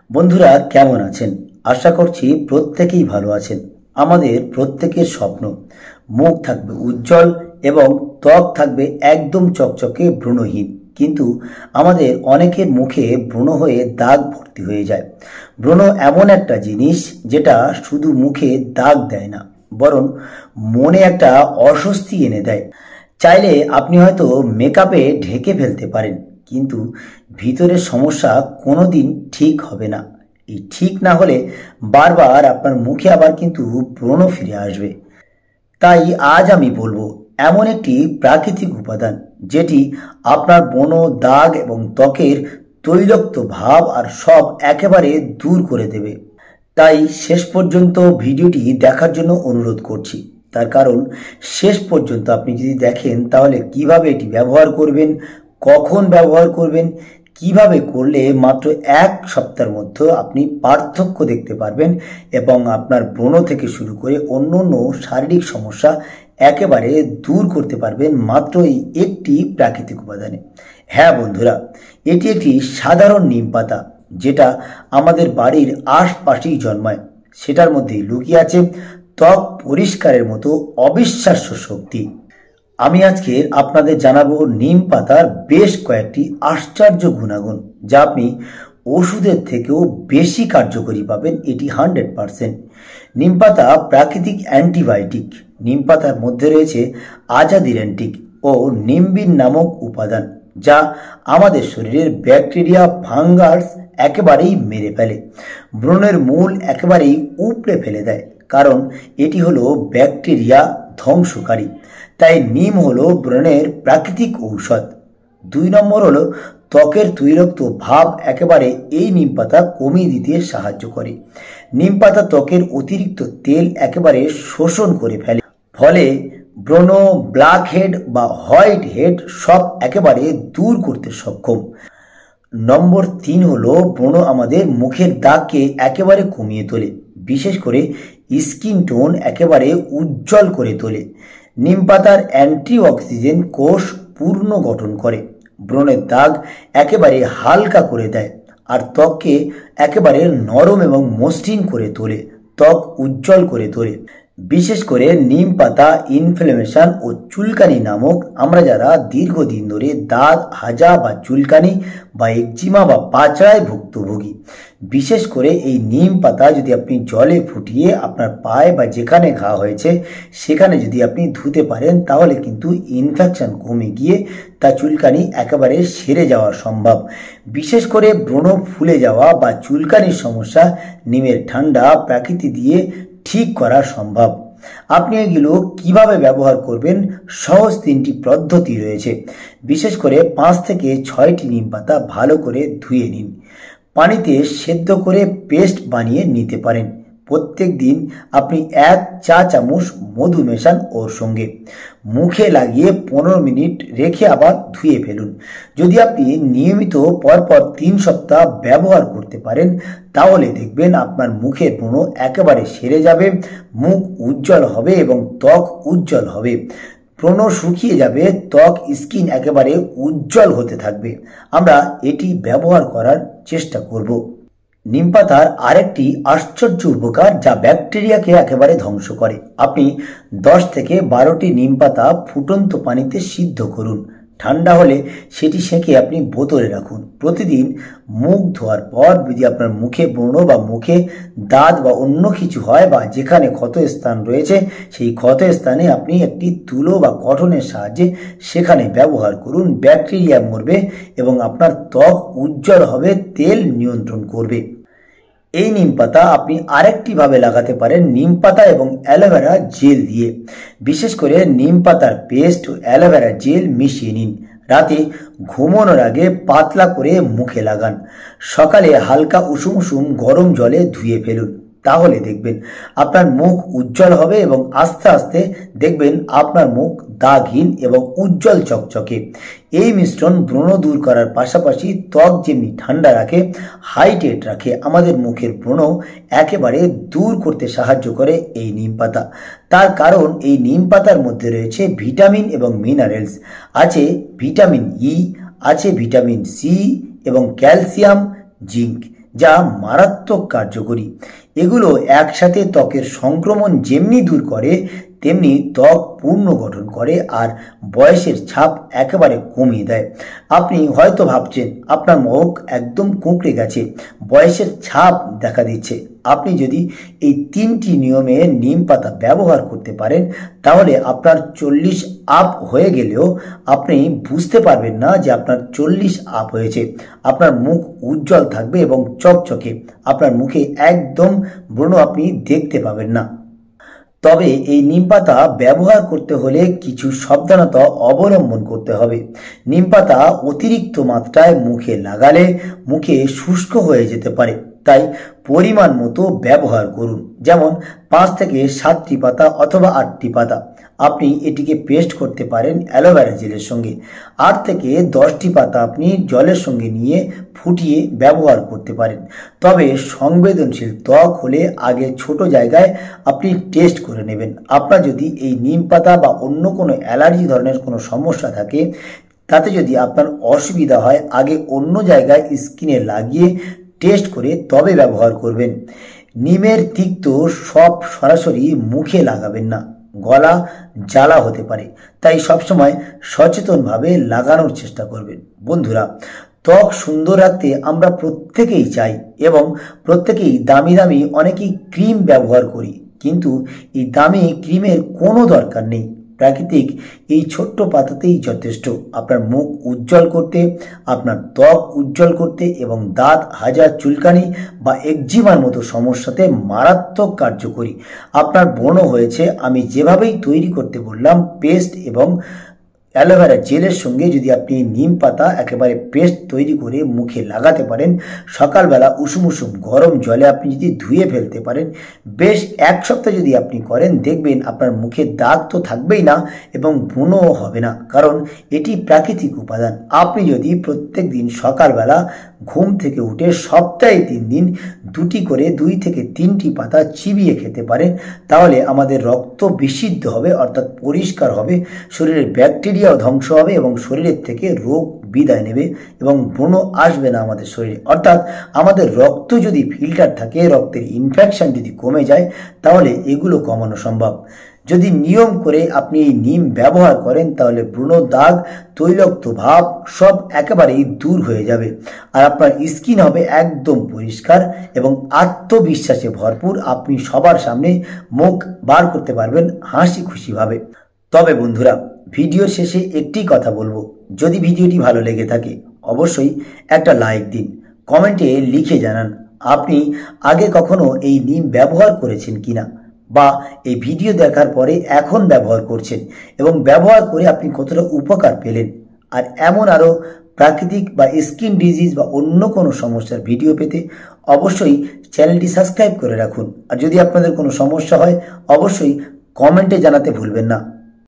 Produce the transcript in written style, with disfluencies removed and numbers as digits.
বন্ধুরা কেমন আছেন? আশা করছি প্রত্যেকেই ভালো আছেন। আমাদের প্রত্যেকের স্বপ্ন মুখ থাকবে উজ্জ্বল এবং ত্বক থাকবে একদম চকচকে ব্রণহীন, কিন্তু আমাদের অনেকের মুখে ব্রণ হয়ে দাগ ভর্তি হয়ে যায়। ব্রণ এমন একটা জিনিস যেটা শুধু মুখে দাগ দেয় না, বরং মনে একটা অস্বস্তি এনে দেয়। চাইলে আপনি হয়তো মেকআপে ঢেকে ফেলতে পারেন, কিন্তু ভিতরের সমস্যা কোনোদিন ঠিক হবে না। এই ঠিক না হলে বারবার আপনার মুখে আবার কিন্তু ব্রণ ফিরে আসবে। তাই আজ আমি বলবো এমন একটি প্রাকৃতিক উপাদান যেটি আপনার ব্রণ, দাগ এবং ত্বকের তৈলাক্ত ভাব আর সব একেবারে দূর করে দেবে। তাই শেষ পর্যন্ত ভিডিওটি দেখার জন্য অনুরোধ করছি। তার কারণ শেষ পর্যন্ত আপনি যদি দেখেন তাহলে কিভাবে এটি ব্যবহার করবেন, কখন ব্যবহার করবেন, কিভাবে করলে মাত্র 1 সপ্তাহের মধ্যে আপনি পার্থক্য দেখতে পারবেন এবং আপনার ব্রণ থেকে শুরু করে অন্য অন্য শারীরিক সমস্যা একেবারে দূর করতে পারবেন মাত্র এই একটি প্রাকৃতিক উপাদানে। হ্যাঁ বন্ধুরা, এটি একটি সাধারণ নিম পাতা যেটা আমাদের বাড়ির আশপাশেই জন্মায়। সেটার মধ্যে লুকিয়ে আছে ত্বক পরিষ্কারের মতো অবিশ্বাস্য শক্তি। আমি আজকে আপনাদের জানাবো নিম পাতার বেশ কয়েকটি আশ্চর্য গুণাগুণ, যা আপনি ওষুধের থেকেও বেশি কার্যকরী পাবেন। এটি 100%। নিম পাতা প্রাকৃতিক অ্যান্টিবায়োটিক। নিম পাতার মধ্যে রয়েছে আজাদিরেন্টিক ও নিম্বিন নামক উপাদান, যা আমাদের শরীরের ব্যাকটেরিয়া, ফাঙ্গাস একেবারেই মেরে ফেলে। ব্রণের মূল একেবারেই উপড়ে ফেলে দেয়, কারণ এটি হলো ব্যাকটেরিয়া ধ্বংসকারী। তাই নিম হলো ব্রণের প্রাকৃতিক ঔষধ। 2 নম্বর হলো ত্বকের তৈলাক্ত ভাব একেবারে এই নিম পাতা কমিয়ে দিতে সাহায্য করে। নিম পাতা ত্বকের অতিরিক্ত তেল একেবারে শোষণ করে ফেলে, ফলে ব্রণ, ব্ল্যাক হেড বা হোয়াইট হেড সব একেবারে দূর করতে সক্ষম। নম্বর 3 হলো ব্রণ আমাদের মুখের দাগকে একেবারে কমিয়ে তোলে, বিশেষ করে স্কিন টোন একেবারে উজ্জ্বল করে তোলে। নিম পাতার অ্যান্টিঅক্সিডেন্ট কোষ পূর্ণ গঠন করে, ব্রণের দাগ একেবারে হালকা করে দেয় আর ত্বককে একেবারে নরম এবং মসৃণ করে তোলে, ত্বক উজ্জ্বল করে তোলে। বিশেষ করে নিম পাতা ইনফ্লামেশন ও চুলকানি নামক, আমরা যারা দীর্ঘদিন ধরে দাঁত, হাজা বা চুলকানি বা একজিমা বা পাচড়ায় ভুক্তভোগী, বিশেষ করে এই নিম পাতা যদি আপনি জলে ফুটিয়ে আপনার পায়ে বা যেখানে ঘা হয়েছে সেখানে যদি আপনি ধুতে পারেন, তাহলে কিন্তু ইনফেকশন কমে গিয়ে তা চুলকানি একেবারে সেরে যাওয়া সম্ভব। বিশেষ করে ব্রণ ফুলে যাওয়া বা চুলকানির সমস্যা নিমের ঠান্ডা প্রাকৃতি দিয়ে ঠিক করা সম্ভব। আপনি এগুলো কিভাবে ব্যবহার করবেন, সহজ 3টি পদ্ধতি রয়েছে। বিশেষ করে 5 থেকে 6টি নিম পাতা ভালো করে ধুয়ে নিন, পানিতে সেদ্ধ করে পেস্ট বানিয়ে নিতে পারেন। প্রত্যেক দিন আপনি 1 চা চামচ মধু মেশান ওর সঙ্গে, মুখে লাগিয়ে 15 মিনিট রেখে আবার ধুয়ে ফেলুন। যদি আপনি নিয়মিত পরপর 3 সপ্তাহ ব্যবহার করতে পারেন, তাহলে দেখবেন আপনার মুখের ব্রণ একেবারে সেরে যাবে, মুখ উজ্জ্বল হবে এবং ত্বক উজ্জ্বল হবে। ব্রণ শুকিয়ে যাবে, ত্বক স্কিন একেবারে উজ্জ্বল হতে থাকবে। আমরা এটি ব্যবহার করার চেষ্টা করব। নিম পাতার আরেকটি আশ্চর্য উপকার, যা ব্যাকটেরিয়াকে একেবারে ধ্বংস করে। আপনি 10 থেকে 12টি নিম পাতা ফুটন্ত পানিতে সিদ্ধ করুন, ঠান্ডা হলে সেটি সেঁকে আপনি বোতলে রাখুন। প্রতিদিন মুখ ধোয়ার পর যদি আপনার মুখে ব্রণ বা মুখে দাঁত বা অন্য কিছু হয় বা যেখানে ক্ষত স্থান রয়েছে, সেই ক্ষত স্থানে আপনি একটি তুলো বা কটনের সাহায্যে সেখানে ব্যবহার করুন। ব্যাকটেরিয়া মরবে এবং আপনার ত্বক উজ্জ্বল হবে, তেল নিয়ন্ত্রণ করবে। এই নিম পাতা আপনি আরেকটি ভাবে লাগাতে পারেন, নিম পাতা এবং অ্যালোভেরা জেল দিয়ে। বিশেষ করে নিম পাতার পেস্ট ও অ্যালোভেরা জেল মিশিয়ে নিন, রাতে ঘুমানোর আগে পাতলা করে মুখে লাগান, সকালে হালকা উষুম উষুম গরম জলে ধুয়ে ফেলুন। তাহলে দেখবেন আপনার মুখ উজ্জ্বল হবে এবং আস্তে আস্তে দেখবেন আপনার মুখ দাগহীন এবং উজ্জ্বল চকচকে। এই মিশ্রণ ব্রণ দূর করার পাশাপাশি ত্বক যেমনি ঠান্ডা রাখে, হাইড্রেট রাখে, আমাদের মুখের ব্রণ একেবারে দূর করতে সাহায্য করে এই নিম পাতা। তার কারণ এই নিম পাতার মধ্যে রয়েছে ভিটামিন এবং মিনারেলস, আছে ভিটামিন ই, আছে ভিটামিন সি এবং ক্যালসিয়াম, জিঙ্ক, যা মারাত্মক কার্যকরী। এগুলো একসাথে ত্বকের সংক্রমণ যেমনি দূর করে তেমনি ত্বক পুনর্গঠন করে আর বয়সের ছাপ একেবারে কমিয়ে দেয়। আপনি হয়তো ভাবছেন আপনার মুখ একদম কুঁকড়ে গেছে, বয়সের ছাপ দেখা দিচ্ছে। আপনি যদি এই 3টি নিয়মে নিম পাতা ব্যবহার করতে পারেন তাহলে আপনার 40 আপ হয়ে গেলেও আপনি বুঝতে পারবেন না যে আপনার 40 আপ হয়েছে। আপনার মুখ উজ্জ্বল থাকবে এবং চকচকে, আপনার মুখে একদম ব্রণ আপনি দেখতে পাবেন না। তবে এই নিম পাতা ব্যবহার করতে হলে কিছু সাবধানতা অবলম্বন করতে হবে। নিম পাতা অতিরিক্ত মাত্রায় মুখে লাগালে মুখে শুষ্ক হয়ে যেতে পারে, তাই পরিমাণ মতো ব্যবহার করুন। যেমন 5 থেকে 7টি পাতা অথবা 8টি পাতা। আপনি এটিকে পেস্ট করতে পারেন অ্যালোভেরা জেলের সঙ্গে। 8 থেকে 10টি পাতা আপনি জলের সঙ্গে নিয়ে ফুটিয়ে ব্যবহার করতে পারেন। তবে সংবেদনশীল ত্বক হলে আগে ছোট জায়গায় আপনি টেস্ট করে নেবেন। আপনার যদি এই নিম পাতা বা অন্য কোনো অ্যালার্জি ধরনের কোনো সমস্যা থাকে, তাতে যদি আপনার অসুবিধা হয় আগে অন্য জায়গায় স্কিনে লাগিয়ে টেস্ট করে তবে ব্যবহার করবেন। নিমের তিক্ত সব সরাসরি মুখে লাগাবেন না, গলা জ্বালা হতে পারে, তাই সবসময় সচেতনভাবে লাগানোর চেষ্টা করবেন। বন্ধুরা, ত্বক সুন্দর রাখতে আমরা প্রত্যেকেই চাই এবং প্রত্যেকেই দামি দামি অনেকেই ক্রিম ব্যবহার করি, কিন্তু এই দামি ক্রিমের কোনো দরকার নেই। প্রাকৃতিক এই ছোট্ট পাতাতেই যথেষ্ট আপনার মুখ উজ্জ্বল করতে, আপনার ত্বক উজ্জ্বল করতে এবং দাঁত, হাজার চুলকানি বা একজিমার মতো সমস্যাতে মারাত্মক কার্যকরী। আপনার ব্রণ হয়েছে, আমি যেভাবেই তৈরি করতে বললাম পেস্ট এবং অ্যালোভেরা জেলের সঙ্গে যদি আপনি নিম পাতা একেবারে পেস্ট তৈরি করে মুখে লাগাতে পারেন, সকালবেলা উষুম উষুম গরম জলে আপনি যদি ধুয়ে ফেলতে পারেন, বেশ 1 সপ্তাহ যদি আপনি করেন, দেখবেন আপনার মুখে দাগ তো থাকবেই না এবং ব্রণও হবে না, কারণ এটি প্রাকৃতিক উপাদান। আপনি যদি প্রত্যেক দিন সকালবেলা ঘুম থেকে উঠে সপ্তাহে 3 দিন 2টি করে 2 থেকে 3টি পাতা চিবিয়ে খেতে পারেন, তাহলে আমাদের রক্ত বিশুদ্ধ হবে, অর্থাৎ পরিষ্কার হবে, শরীরের ব্যাকটেরিয়াও ধ্বংস হবে এবং শরীরের থেকে রোগ বিদায় নেবে এবং ব্রণ আসবে না আমাদের শরীরে। অর্থাৎ আমাদের রক্ত যদি ফিল্টার থাকে, রক্তের ইনফেকশন যদি কমে যায়, তাহলে এগুলো কমানো সম্ভব। যদি নিয়ম করে আপনি এই নিম ব্যবহার করেন তাহলে ব্রণ, দাগ, তৈলাক্ত ভাব সব একেবারেই দূর হয়ে যাবে আর আপনার স্কিন হবে একদম পরিষ্কার এবং আত্মবিশ্বাসে ভরপুর। আপনি সবার সামনে মুখ বার করতে পারবেন হাসি খুশিভাবে। তবে বন্ধুরা, ভিডিও শেষে একটি কথা বলবো, যদি ভিডিওটি ভালো লেগে থাকে অবশ্যই একটা লাইক দিন, কমেন্টে লিখে জানান আপনি আগে কখনো এই নিম ব্যবহার করেছেন কিনা বা এই ভিডিও দেখার পরে এখন ব্যবহার করছেন এবং ব্যবহার করে আপনি কতটা উপকার পেলেন। আর এমন আরও প্রাকৃতিক বা স্কিন ডিজিজ বা অন্য কোনো সমস্যার ভিডিও পেতে অবশ্যই চ্যানেলটি সাবস্ক্রাইব করে রাখুন। আর যদি আপনাদের কোনো সমস্যা হয় অবশ্যই কমেন্টে জানাতে ভুলবেন না।